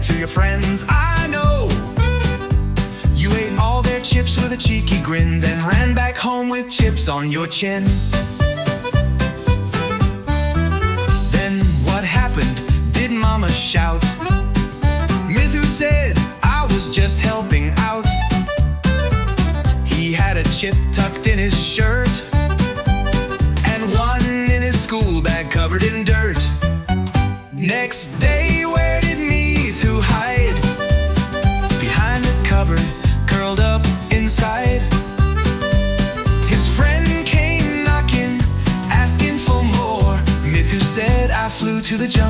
to your friends, I know. You ate all their chips with a cheeky grin, then ran back home with chips on your chin. Then what happened? Did Mama shout? Mithu said, I was just helping out. He had a chip tucked in his shirt, and one in his school bag covered in dirt. Next day, where did Mithu hide? Behind the cupboard, curled up inside. His friend came knocking, asking for more. Mithu said, I flew to the jungle